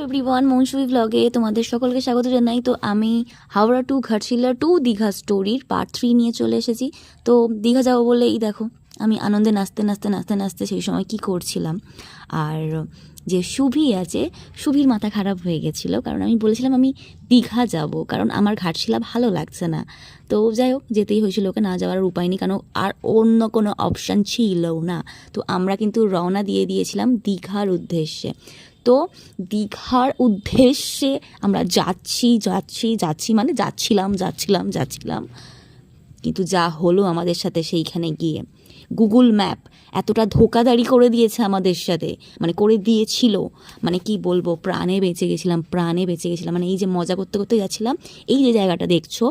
Everyone, মনসুই ব্লগে তোমাদের সকলকে স্বাগত জানাই। তো আমি হাওড়া টু ঘাটশিলা টু দীঘা স্টোরির পার্ট 3 নিয়ে চলে এসেছি। তো দীঘা যাবো বলে এই দেখো আমি আনন্দে নাচতে নাচতে নাচতে নাচতে সেই সময় কি করছিলাম। আর যে শুভি আছে, শুভির মাথা খারাপ হয়ে গেছিলো, কারণ আমি বলেছিলাম আমি দীঘা যাব, কারণ আমার ঘাটশিলা ভালো লাগছে না। তো যাই হোক, যেতেই হয়েছিল, ওকে না যাওয়ার উপায় নেই, কারণ আর অন্য কোনো অপশান ছিল না। তো আমরা কিন্তু রওনা দিয়ে দিয়েছিলাম দীঘার উদ্দেশ্যে। তো দীঘার উদ্দেশ্যে আমরা যাচ্ছি মানে যাচ্ছিলাম, কিন্তু যা হলো আমাদের সাথে সেইখানে গিয়ে, গুগল ম্যাপ এতটা ধোকাধাড়ি করে দিয়েছে আমাদের সাথে, মানে করে দিয়েছিল, মানে কি বলবো, প্রাণে বেঁচে গেছিলাম। মানে এই যে মজা করতে করতে যাচ্ছিলাম, এই যে জায়গাটা দেখছো,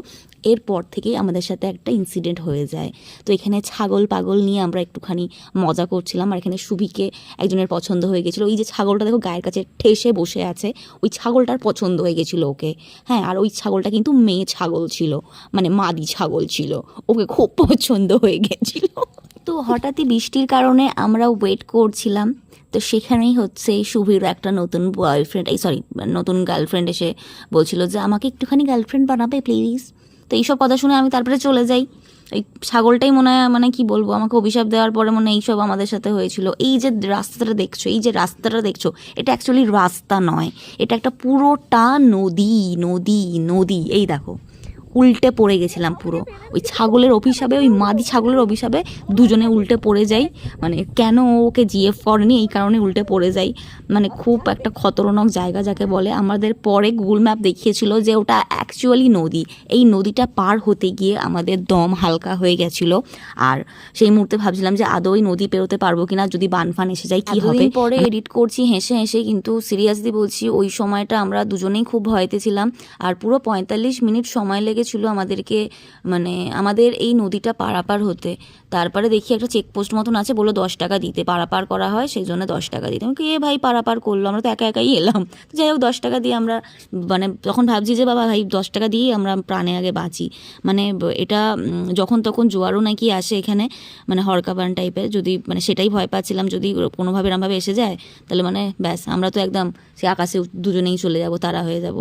এরপর থেকেই আমাদের সাথে একটা ইনসিডেন্ট হয়ে যায়। তো এখানে ছাগল পাগল নিয়ে আমরা একটুখানি মজা করছিলাম, আর এখানে শুভিকে একজনের পছন্দ হয়ে গেছিলো। এই যে ছাগলটা দেখো গায়ের কাছে ঠেসে বসে আছে, ওই ছাগলটার পছন্দ হয়ে গেছিলো ওকে। হ্যাঁ, আর ওই ছাগলটা কিন্তু মেয়ে ছাগল ছিল, মানে মাদি ছাগল ছিল, ওকে খুব পছন্দ হয়ে গেছিলো। তো হঠাৎই বৃষ্টির কারণে আমরা ওয়েট করছিলাম। তো সেখানেই হচ্ছে শুভির একটা নতুন নতুন গার্লফ্রেন্ড এসে বলছিল যে আমাকে একটুখানি গার্লফ্রেন্ড বানাবে প্লিজ। তো এইসব কথা শুনে আমি তারপরে চলে যাই। ওই ছাগলটাই মনে হয়, মানে কি বলবো, আমাকে অভিশাপ দেওয়ার পরে মনে হয় এইসব আমাদের সাথে হয়েছিল। এই যে রাস্তাটা দেখছো, এটা অ্যাকচুয়ালি রাস্তা নয়, এটা একটা পুরোটা নদী। এই দেখো, উল্টে পড়ে গেছিলাম পুরো ওই ছাগলের অভিশাপে, ওই মাদি ছাগলের অভিশাপে দুজনে উল্টে পড়ে যাই। মানে কেন ওকে জিএফ করেনি, এই কারণে উল্টে পড়ে যাই। মানে খুব একটা খতরনাক জায়গা যাকে বলে। আমাদের পরে গুগল ম্যাপ দেখিয়েছিল যে ওটা অ্যাকচুয়ালি নদী। এই নদীটা পার হতে গিয়ে আমাদের দম হালকা হয়ে গেছিল, আর সেই মুহূর্তে ভাবছিলাম যে আদৌ ওই নদী পেরোতে পারবো কিনা, যদি বানফান এসে যায় কি হবে। পরে এডিট করছি হেসে হেসে, কিন্তু সিরিয়াসলি বলছি ওই সময়টা আমরা দুজনেই খুব ভয়তে ছিলাম। আর পুরো 45 মিনিট সময় লেগেছিল আমাদেরকে, মানে আমাদের এই নদীটা পারাপার হতে। তারপরে দেখি একটা চেকপোস্ট মতন আছে, বললো 10 টাকা দিতে পারাপার করা হয়, সেই জন্য 10 টাকা দিতে। আমাকে ভাই পারাপার করলো, আমরা তো একাই এলাম। তো যাই হোক, 10 টাকা দিয়ে আমরা, মানে তখন ভাবছি যে বাবা ভাই 10 টাকা দিয়ে আমরা প্রাণে আগে বাঁচি। মানে এটা যখন তখন জোয়ারও নাকি আসে এখানে, মানে হরকাবান টাইপের, যদি মানে সেটাই ভয় পাচ্ছিলাম, যদি কোনোভাবে এরমভাবে এসে যায় তাহলে মানে ব্যাস, আমরা তো একদম সে আকাশে দুজনেই চলে যাব, তারা হয়ে যাব।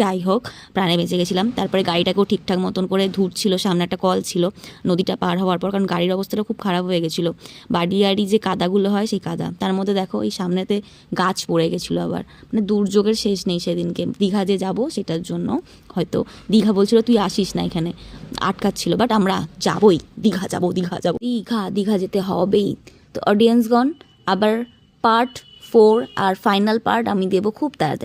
যাই হোক, প্রাণে বেঁচে গেছিলাম। তারপরে গাড়িটাকেও ঠিকঠাক মতন করে ধুচ্ছিল, সামনে একটা কল ছিল নদীটা পার হওয়ার পর, কারণ গাড়ির অবস্থাটা খুব খারাপ হয়ে গেছিলো। বাড়ি যে কাদাগুলো হয়, সেই কাদা, তার মধ্যে দেখো এই সামনেতে গাছ পড়ে গেছিলো আবার। মানে দুর্যোগের শেষ নেই সেদিনকে। দীঘা যে যাবো সেটার জন্য হয়তো দীঘা বলছিল তুই আসিস না, এখানে আটকাচ্ছিল, বাট আমরা যাবোই, দীঘা যাবো, দীঘা যেতে হবেই। তো অডিয়েন্সগণ, আবার পার্ট 4 আর ফাইনাল পার্ট আমি দেবো খুব তাড়াতাড়ি।